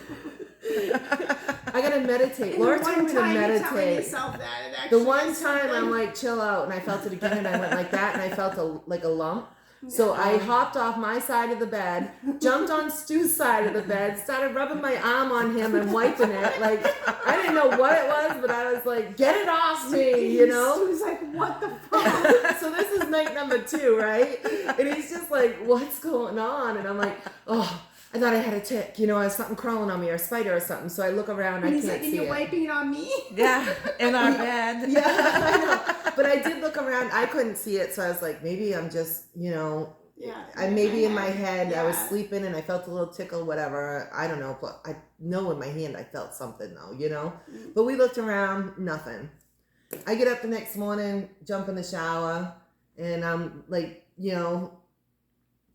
[SPEAKER 3] I got to meditate.
[SPEAKER 1] And
[SPEAKER 3] Laura
[SPEAKER 1] the
[SPEAKER 3] told
[SPEAKER 1] one
[SPEAKER 3] me to
[SPEAKER 1] time you're telling
[SPEAKER 3] meditate.
[SPEAKER 1] yourself that, it
[SPEAKER 3] The
[SPEAKER 1] actually
[SPEAKER 3] one
[SPEAKER 1] is
[SPEAKER 3] time I'm
[SPEAKER 1] something.
[SPEAKER 3] like, chill out, and I felt it again, and I went like that, and I felt like a lump. So I hopped off my side of the bed, jumped on Stu's side of the bed, started rubbing my arm on him and wiping it. Like, I didn't know what it was, but I was like, get it off me, you know?
[SPEAKER 1] He was like, what the fuck?
[SPEAKER 3] So this is night number 2, right? And he's just like, what's going on? And I'm like, oh, I thought I had a tick, you know, I was something crawling on me or a spider or something. So I look around,
[SPEAKER 1] And
[SPEAKER 3] I
[SPEAKER 1] he's
[SPEAKER 3] can't
[SPEAKER 1] like, and
[SPEAKER 3] see
[SPEAKER 1] you're
[SPEAKER 3] it.
[SPEAKER 1] wiping it on me?
[SPEAKER 2] Yeah, in our bed.
[SPEAKER 3] Yeah, I know. But I did look around. I couldn't see it, so I was like, maybe I'm just, you know,
[SPEAKER 1] Yeah.
[SPEAKER 3] I maybe in my head I was
[SPEAKER 1] Yeah.
[SPEAKER 3] sleeping and I felt a little tickle, whatever. I don't know. But I know in my hand I felt something though, you know. But we looked around, nothing. I get up the next morning, jump in the shower, and I'm like, you know,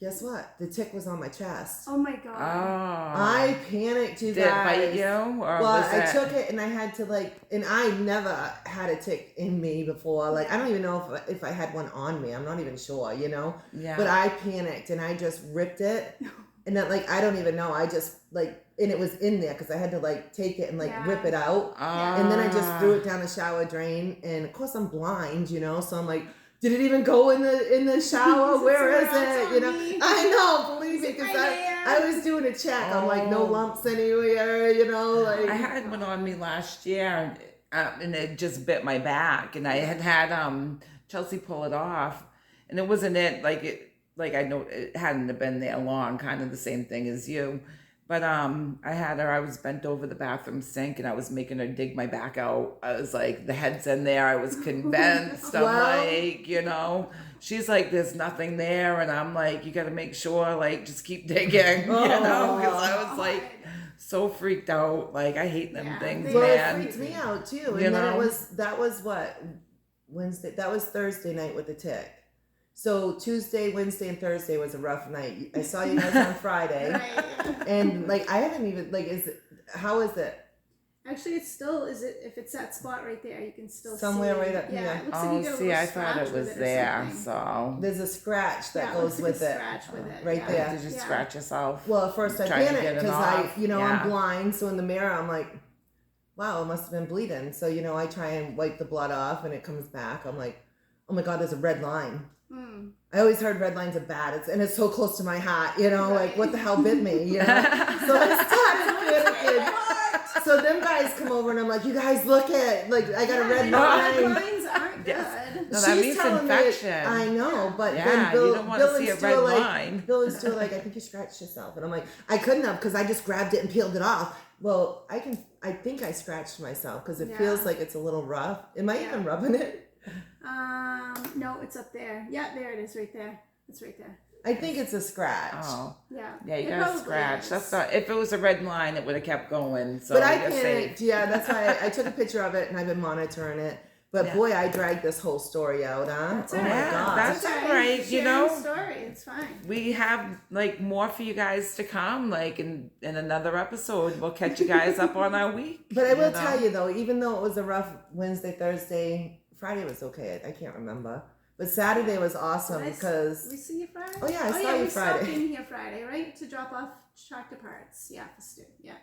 [SPEAKER 3] guess what? The tick was on my chest.
[SPEAKER 1] Oh my
[SPEAKER 2] Oh.
[SPEAKER 1] god.
[SPEAKER 3] I panicked, you
[SPEAKER 2] Did it
[SPEAKER 3] guys.
[SPEAKER 2] bite you? Or
[SPEAKER 3] Well,
[SPEAKER 2] was
[SPEAKER 3] I
[SPEAKER 2] it...
[SPEAKER 3] took it and I had to like, and I never had a tick in me before. Like, I don't even know if I had one on me. I'm not even sure, you know?
[SPEAKER 2] Yeah.
[SPEAKER 3] But I panicked and I just ripped it. And then, like, I don't even know. I just, like, and it was in there because I had to, like, take it and, like,
[SPEAKER 1] Yeah.
[SPEAKER 3] rip it out.
[SPEAKER 2] Oh.
[SPEAKER 3] And then I just threw it down the shower drain. And, of course, I'm blind, you know? So I'm like, did it even go in the shower?
[SPEAKER 1] Is it
[SPEAKER 3] Where is
[SPEAKER 1] somewhere else
[SPEAKER 3] it?
[SPEAKER 1] on
[SPEAKER 3] You know?
[SPEAKER 1] me?
[SPEAKER 3] I know, believe me,
[SPEAKER 1] Is it
[SPEAKER 3] because
[SPEAKER 1] right
[SPEAKER 3] I
[SPEAKER 1] there?
[SPEAKER 3] was doing a check. I'm like, no
[SPEAKER 2] Oh.
[SPEAKER 3] lumps anywhere, you know? Like,
[SPEAKER 2] I had one on me last year, and it just bit my back, and I had Chelsea pull it off, and it wasn't it like I know it hadn't been there long, kind of the same thing as you, but I was bent over the bathroom sink and I was making her dig my back out. I was like, the head's in there. I was convinced. I'm
[SPEAKER 3] Well-
[SPEAKER 2] like, you know. She's like, there's nothing there, and I'm like, you got to make sure, like, just keep digging, you know, because I was like so freaked out. Like, I hate them
[SPEAKER 1] Yeah,
[SPEAKER 2] things,
[SPEAKER 1] they-
[SPEAKER 3] well,
[SPEAKER 2] man.
[SPEAKER 3] it freaked me out too. And
[SPEAKER 2] You
[SPEAKER 3] then
[SPEAKER 2] know?
[SPEAKER 3] that was what? Wednesday. That was Thursday night with the tick. So Tuesday, Wednesday, and Thursday was a rough night. I saw you guys on Friday.
[SPEAKER 1] Right.
[SPEAKER 3] And like I haven't even how is it?
[SPEAKER 1] Actually, it's still, if it's that spot right there, you can still
[SPEAKER 3] Somewhere
[SPEAKER 1] see.
[SPEAKER 3] right up-
[SPEAKER 1] Yeah,
[SPEAKER 3] yeah.
[SPEAKER 1] it looks like
[SPEAKER 2] Oh,
[SPEAKER 1] you got a
[SPEAKER 2] see,
[SPEAKER 1] little
[SPEAKER 2] I thought
[SPEAKER 1] scratch
[SPEAKER 2] it
[SPEAKER 1] with
[SPEAKER 2] was
[SPEAKER 1] or
[SPEAKER 2] there,
[SPEAKER 1] something.
[SPEAKER 2] so.
[SPEAKER 3] There's a scratch that
[SPEAKER 1] Yeah, it
[SPEAKER 3] goes
[SPEAKER 1] looks like
[SPEAKER 3] with
[SPEAKER 1] a
[SPEAKER 3] it.
[SPEAKER 1] scratch with it.
[SPEAKER 3] Right
[SPEAKER 1] yeah.
[SPEAKER 3] there.
[SPEAKER 2] Did you
[SPEAKER 1] Yeah.
[SPEAKER 2] scratch yourself?
[SPEAKER 3] Well, at first I
[SPEAKER 2] Trying to
[SPEAKER 3] panicked
[SPEAKER 2] get it
[SPEAKER 3] because
[SPEAKER 2] off.
[SPEAKER 3] I'm
[SPEAKER 2] Yeah.
[SPEAKER 3] blind. So in the mirror, I'm like, wow, it must have been bleeding. So I try and wipe the blood off, and it comes back. I'm like, oh my god, there's a red line.
[SPEAKER 1] Hmm.
[SPEAKER 3] I always heard red lines are bad. It's so close to my heart, like
[SPEAKER 1] Right.
[SPEAKER 3] what the hell bit me, So I started panicking. So them guys come over and I'm like, you guys look at, like, I got a red
[SPEAKER 1] Red
[SPEAKER 3] line.
[SPEAKER 1] lines aren't
[SPEAKER 2] Yes.
[SPEAKER 1] good.
[SPEAKER 2] No, that means
[SPEAKER 3] telling
[SPEAKER 2] infection.
[SPEAKER 3] I know, but
[SPEAKER 2] Yeah,
[SPEAKER 3] then Bill,
[SPEAKER 2] you don't wanna
[SPEAKER 3] Bill
[SPEAKER 2] see
[SPEAKER 3] and
[SPEAKER 2] a
[SPEAKER 3] Stu
[SPEAKER 2] red
[SPEAKER 3] are like,
[SPEAKER 2] line.
[SPEAKER 3] Bill and Stu are like, I think you scratched yourself. And I'm like, I couldn't have because I just grabbed it and peeled it off. Well, I think I scratched myself because it
[SPEAKER 1] Yeah.
[SPEAKER 3] feels like it's a little rough. Am I even rubbing it?
[SPEAKER 1] No, it's up there. Yeah, there it is, right there. It's right there.
[SPEAKER 3] I think it's a scratch.
[SPEAKER 2] Oh,
[SPEAKER 1] Yeah.
[SPEAKER 2] yeah, you
[SPEAKER 1] It
[SPEAKER 2] got to
[SPEAKER 1] probably
[SPEAKER 2] scratch.
[SPEAKER 1] is.
[SPEAKER 2] That's not. If it was a red line, it would have kept going. So
[SPEAKER 3] But I
[SPEAKER 2] you're
[SPEAKER 3] panicked.
[SPEAKER 2] safe.
[SPEAKER 3] Yeah, that's why I took a picture of it and I've been monitoring it. But
[SPEAKER 2] Yeah.
[SPEAKER 3] boy, I dragged this whole story out, huh?
[SPEAKER 1] That's
[SPEAKER 3] Oh
[SPEAKER 1] all
[SPEAKER 3] my
[SPEAKER 1] right.
[SPEAKER 3] god.
[SPEAKER 2] That's
[SPEAKER 1] okay.
[SPEAKER 2] all right, you
[SPEAKER 1] Share
[SPEAKER 2] know.
[SPEAKER 1] the story. It's fine.
[SPEAKER 2] We have like more for you guys to come. Like in another episode, we'll catch you guys up on our week.
[SPEAKER 3] But I will
[SPEAKER 2] know?
[SPEAKER 3] tell you though, even though it was a rough Wednesday, Thursday, Friday was okay. I can't remember. But Saturday was awesome
[SPEAKER 1] Nice.
[SPEAKER 3] because
[SPEAKER 1] We see you Friday?
[SPEAKER 3] Oh, yeah, I saw you
[SPEAKER 1] we stopped
[SPEAKER 3] Friday.
[SPEAKER 1] in here Friday, right? To drop off tractor parts. Yeah, for Stu. Yeah.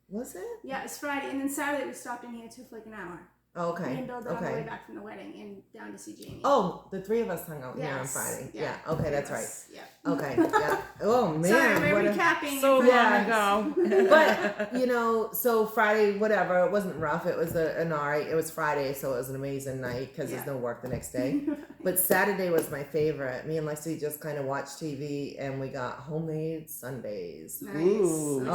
[SPEAKER 3] was it?
[SPEAKER 1] Yeah, it's Friday. And then Saturday we stopped in here too for like an hour.
[SPEAKER 3] Oh,
[SPEAKER 1] Me
[SPEAKER 3] okay.
[SPEAKER 1] and Bill did on the way
[SPEAKER 3] Okay.
[SPEAKER 1] back from the wedding and down to see Jamie.
[SPEAKER 3] Oh, the three of us hung out here on
[SPEAKER 1] Yes.
[SPEAKER 3] Friday.
[SPEAKER 1] Yeah.
[SPEAKER 3] Yeah. Okay, that's right.
[SPEAKER 1] Yeah.
[SPEAKER 3] Okay. Yeah. Oh man.
[SPEAKER 1] Sorry, we're
[SPEAKER 3] what a-
[SPEAKER 1] recapping.
[SPEAKER 2] So
[SPEAKER 1] for
[SPEAKER 3] Yeah.
[SPEAKER 2] long
[SPEAKER 1] us.
[SPEAKER 2] ago.
[SPEAKER 3] But so Friday, whatever. It wasn't rough. It was an alright. It was Friday, so it was an amazing night because
[SPEAKER 1] Yeah.
[SPEAKER 3] there's no work the next day. But Saturday was my favorite. Me and Lexi just kind of watched TV and we got homemade sundaes.
[SPEAKER 1] Nice.
[SPEAKER 2] Ooh,
[SPEAKER 3] Oh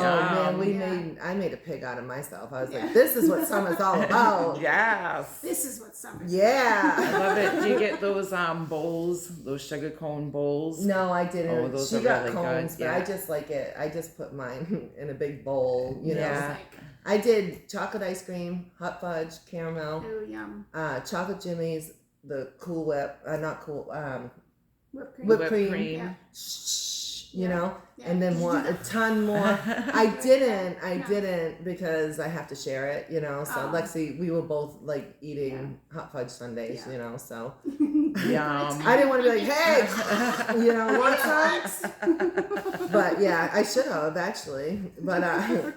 [SPEAKER 2] Yum.
[SPEAKER 3] man,
[SPEAKER 1] Yeah.
[SPEAKER 3] I made a pig out of myself. I was
[SPEAKER 1] Yeah.
[SPEAKER 3] like, this is what summer's all about.
[SPEAKER 2] Yeah. Yes.
[SPEAKER 1] This is what summer.
[SPEAKER 2] I
[SPEAKER 3] Yeah.
[SPEAKER 2] love it. Do you get those bowls, those sugar cone bowls?
[SPEAKER 3] No, I didn't.
[SPEAKER 2] Oh, those
[SPEAKER 3] she
[SPEAKER 2] are
[SPEAKER 3] got
[SPEAKER 2] really
[SPEAKER 3] cones,
[SPEAKER 2] good,
[SPEAKER 3] but I
[SPEAKER 2] yeah.
[SPEAKER 3] just like it. I just put mine in a big bowl, you know.
[SPEAKER 2] Yeah.
[SPEAKER 1] Like,
[SPEAKER 3] I did chocolate ice cream, hot fudge, caramel,
[SPEAKER 1] oh, yum.
[SPEAKER 3] chocolate jimmies, the Cool Whip, not cool,
[SPEAKER 1] Whipped cream.
[SPEAKER 3] Whipped cream.
[SPEAKER 1] Yeah.
[SPEAKER 3] you
[SPEAKER 1] Yeah.
[SPEAKER 3] know,
[SPEAKER 1] Yeah.
[SPEAKER 3] and then
[SPEAKER 1] Did you
[SPEAKER 3] more,
[SPEAKER 1] do
[SPEAKER 3] a
[SPEAKER 1] that?
[SPEAKER 3] ton more. I
[SPEAKER 1] Yeah.
[SPEAKER 3] didn't because I have to share it, you know. So
[SPEAKER 1] Oh.
[SPEAKER 3] Lexi, we were both like eating hot fudge sundaes,
[SPEAKER 1] Yeah.
[SPEAKER 3] you know. So
[SPEAKER 2] Yum.
[SPEAKER 3] I didn't want to be like, hey, you know, want some? But yeah, I should have actually. But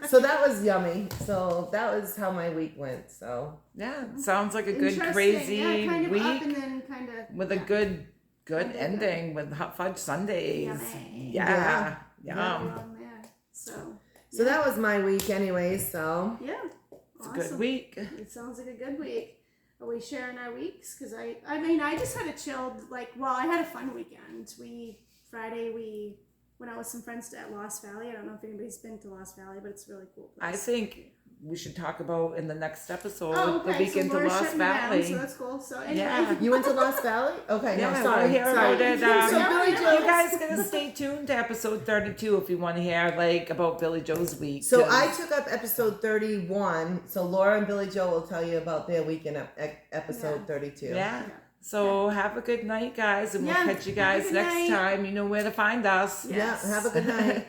[SPEAKER 3] so that was yummy. So that was how my week went. So
[SPEAKER 2] Yeah, it sounds like a good
[SPEAKER 1] Interesting.
[SPEAKER 2] crazy
[SPEAKER 1] Yeah, kind of
[SPEAKER 2] week
[SPEAKER 1] up and then kind of
[SPEAKER 2] with a good ending with hot fudge sundaes.
[SPEAKER 1] Yummy.
[SPEAKER 2] Yeah.
[SPEAKER 3] Yeah.
[SPEAKER 2] Yum.
[SPEAKER 1] on there. So
[SPEAKER 3] that was my week anyway. So
[SPEAKER 1] yeah,
[SPEAKER 2] It's a good week.
[SPEAKER 1] It sounds like a good week. Are we sharing our weeks? Because I mean, I just had a chilled, I had a fun weekend. Friday we went out with some friends at Lost Valley. I don't know if anybody's been to Lost Valley, but it's a really cool
[SPEAKER 2] I
[SPEAKER 1] place.
[SPEAKER 2] think we should talk about in the next episode
[SPEAKER 1] Oh,
[SPEAKER 2] the
[SPEAKER 1] okay.
[SPEAKER 2] weekend
[SPEAKER 1] So
[SPEAKER 2] to
[SPEAKER 1] Laura's
[SPEAKER 2] Lost
[SPEAKER 1] shutting down,
[SPEAKER 2] Valley.
[SPEAKER 1] so that's cool. So anyway,
[SPEAKER 2] Yeah.
[SPEAKER 3] you went to Lost Valley? Okay,
[SPEAKER 2] Yeah,
[SPEAKER 3] no,
[SPEAKER 2] we'll
[SPEAKER 3] sorry.
[SPEAKER 2] hear
[SPEAKER 3] sorry.
[SPEAKER 2] about it.
[SPEAKER 3] So
[SPEAKER 1] Yeah.
[SPEAKER 3] Billy
[SPEAKER 2] You
[SPEAKER 3] Joe.
[SPEAKER 2] guys gotta stay tuned to episode 32 if you want to hear about Billy Joe's week.
[SPEAKER 3] So
[SPEAKER 2] 'cause-
[SPEAKER 3] I took up episode 31. So Laura and Billy Joe will tell you about their weekend episode
[SPEAKER 1] Yeah.
[SPEAKER 3] 32.
[SPEAKER 2] yeah.
[SPEAKER 1] Yeah.
[SPEAKER 2] So have a good night, guys, and we'll
[SPEAKER 1] Yeah,
[SPEAKER 2] catch you
[SPEAKER 1] have a
[SPEAKER 2] guys
[SPEAKER 1] good
[SPEAKER 2] next
[SPEAKER 1] night.
[SPEAKER 2] time. You know where to find us.
[SPEAKER 1] Yeah.
[SPEAKER 3] Yeah,
[SPEAKER 1] Yes.
[SPEAKER 3] have a good night.